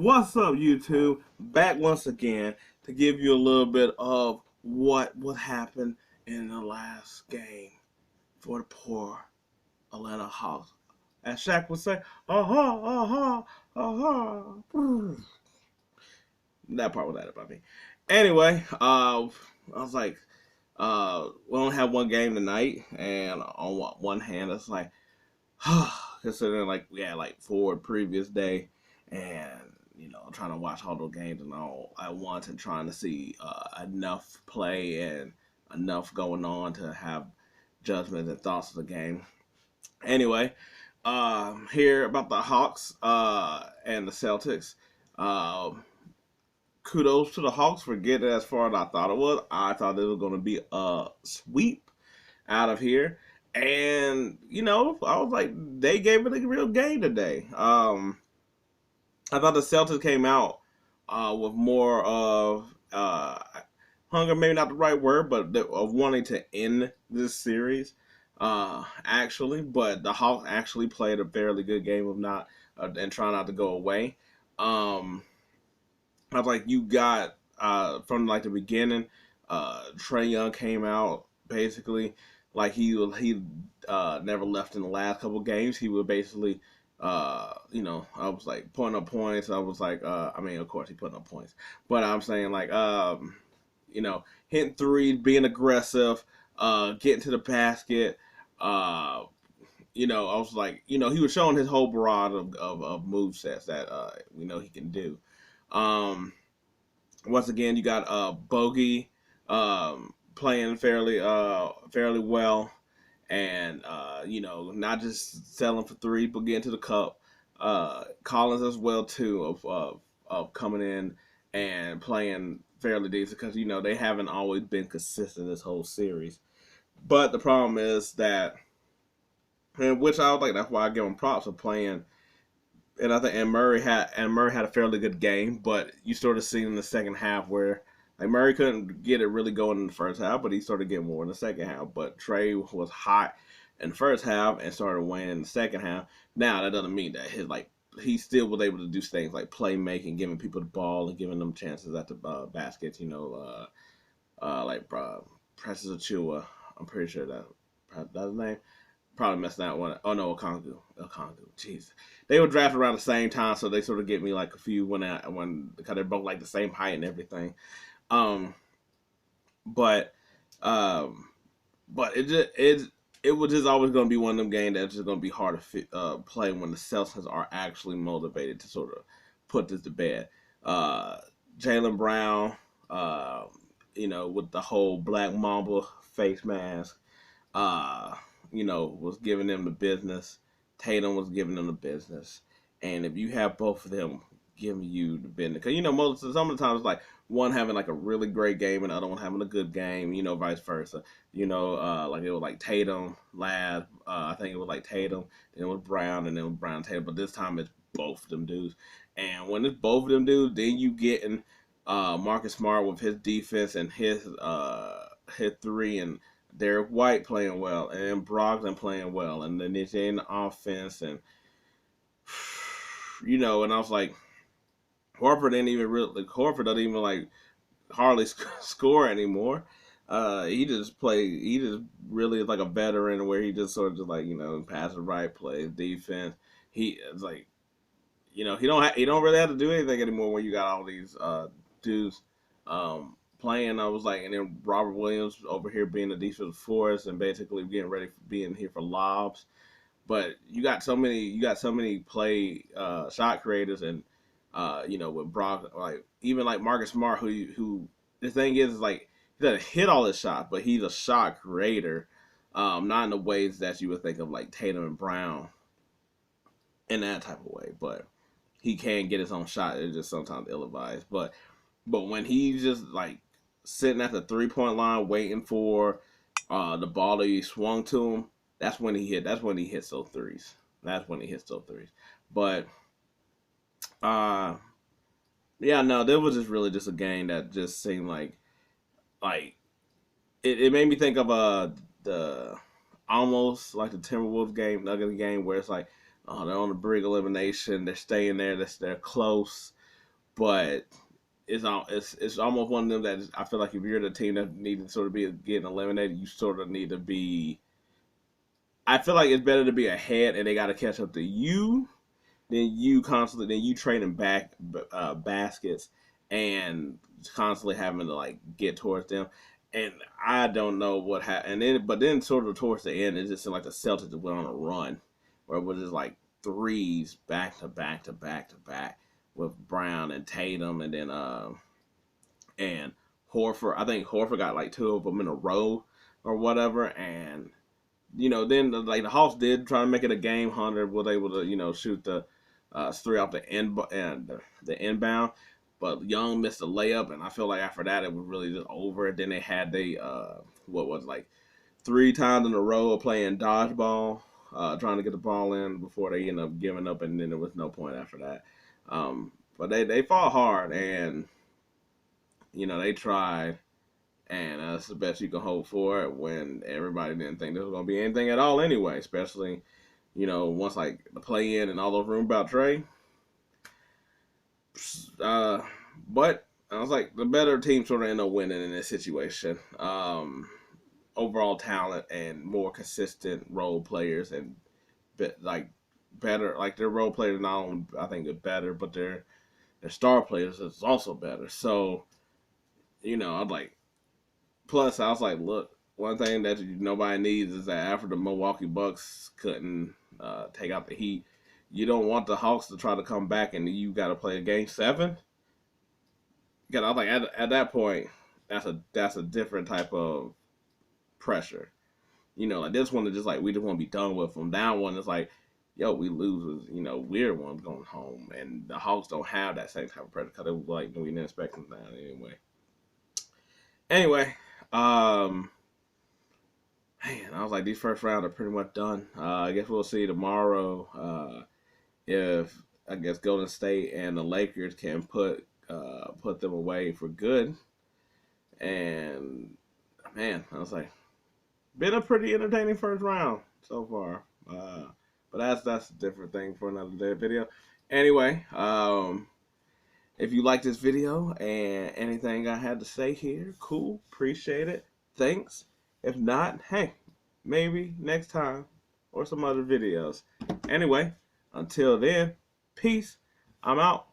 What's up, YouTube? Back once again to give you a little bit of what happened in the last game for the poor Atlanta Hawks. As Shaq would say, aha, aha, aha. That part was added by me. Anyway, I was like, we only have one game tonight, and on one hand, it's like, considering like we had like four previous day, and trying to watch all those games and all at once, and trying to see enough play and enough going on to have judgments and thoughts of the game. Anyway, here about the Hawks and the Celtics. Uh, Kudos to the Hawks for getting as far as I thought it was. I thought it was going to be a sweep out of here. And I was like, they gave it a real game today. I thought the Celtics came out with more of hunger, maybe not the right word, but of wanting to end this series. Actually, but the Hawks actually played a fairly good game of not and trying not to go away. I was like, you got from like the beginning, Trae Young came out basically like he never left in the last couple games. He would basically, I was like putting up points. I was like, I mean, of course he putting up points, but I'm saying like, hitting threes, being aggressive, getting to the basket. I was like, he was showing his whole barrage of move sets that we know he can do. Um, Once again, you got Bogey playing fairly well, and not just selling for three, but getting to the cup. Collins as well too of coming in and playing fairly decent because they haven't always been consistent this whole series. But the problem is that, and which I was like, that's why I give him props for playing. And I think Murray had a fairly good game, but you sort of seen in the second half where like Murray couldn't get it really going in the first half, but he started getting more in the second half. But Trae was hot in the first half and started winning in the second half. Now that doesn't mean that he still was able to do things like playmaking, giving people the ball and giving them chances at the baskets. Like Precious Achua. I'm pretty sure that's his name. Probably messed that one. Oh no, Okongu. Jeez, they were drafted around the same time, so they sort of get me like a few when because they're both like the same height and everything. Um, but but it was just always going to be one of them games that's just going to be hard to play when the Celtics are actually motivated to sort of put this to bed. Jaylen Brown, with the whole Black Mamba face mask. Was giving them the business. Tatum was giving them the business. And if you have both of them giving you the business, because some of the times like one having like a really great game and the other one having a good game, vice versa. Like it was like Tatum last. I think it was like Tatum, then it was Brown, and then it was Brown Tatum. But this time it's both of them dudes. And when it's both of them dudes, then you getting Marcus Smart with his defense and his three, and Derek White playing well, and Brogdon playing well, and then they're in the offense, and and I was like, Horford doesn't even like hardly score anymore. He just really is like a veteran where he just sort of just like pass the right play, defense. He is like he don't really have to do anything anymore when you got all these dudes. Playing. I was like, and then Robert Williams over here being a defensive force and basically getting ready for being here for lobs. But you got so many play shot creators, and with Brock, like even like Marcus Smart, who the thing is like he doesn't hit all his shots, but he's a shot creator, not in the ways that you would think of like Tatum and Brown in that type of way, but he can get his own shot. It's just sometimes ill-advised, but when he's just like sitting at the 3-point line waiting for the ball to be swung to him, that's when he hits those threes. But yeah, no, there was just really just a game that just seemed like it made me think of the almost like the Timberwolves game, Nuggets game, where it's like they're on the brink of elimination, they're staying there, they're close. but it's almost one of them that I feel like if you're the team that needs to sort of be getting eliminated, you sort of need to be. I feel like it's better to be ahead and they got to catch up to you than you trading back baskets and constantly having to like get towards them. And I don't know what happened. But then sort of towards the end, it just seemed like the Celtics went on a run where it was just like threes back to back to back to back with Brown and Tatum, and then and Horford. I think Horford got like two of them in a row or whatever, and then like the Hawks did try to make it a game. Hunter was able to shoot the three off the end and the inbound, but Young missed a layup, and I feel like after that it was really just over. Then they had what was like 3 times in a row of playing dodgeball, trying to get the ball in before they end up giving up, and then there was no point after that. But they fought hard, and they tried, and that's the best you can hope for it when everybody didn't think there was going to be anything at all anyway, especially, once like the play in and all those rumors about Trey. But I was like, the better team sort of end up winning in this situation. Overall talent and more consistent role players and better, like their role players not only I think are better, but their star players is also better. So, I'd like. Plus, I was like, look, one thing that nobody needs is that after the Milwaukee Bucks couldn't take out the Heat, you don't want the Hawks to try to come back and you got to play a game 7. Because I was like, at that point, that's a different type of pressure. Like this one is just like we just want to be done with them. That one is like, yo, we lose, we're ones going home, and the Hawks don't have that same type of pressure because it was like we didn't expect them that anyway. Anyway, man, I was like, these first round are pretty much done. I guess we'll see tomorrow if I guess Golden State and the Lakers can put them away for good. And man, I was like, been a pretty entertaining first round so far. But that's a different thing for another day video. Anyway, if you like this video and anything I had to say here, cool, appreciate it. Thanks. If not, hey, maybe next time or some other videos. Anyway, until then, peace. I'm out.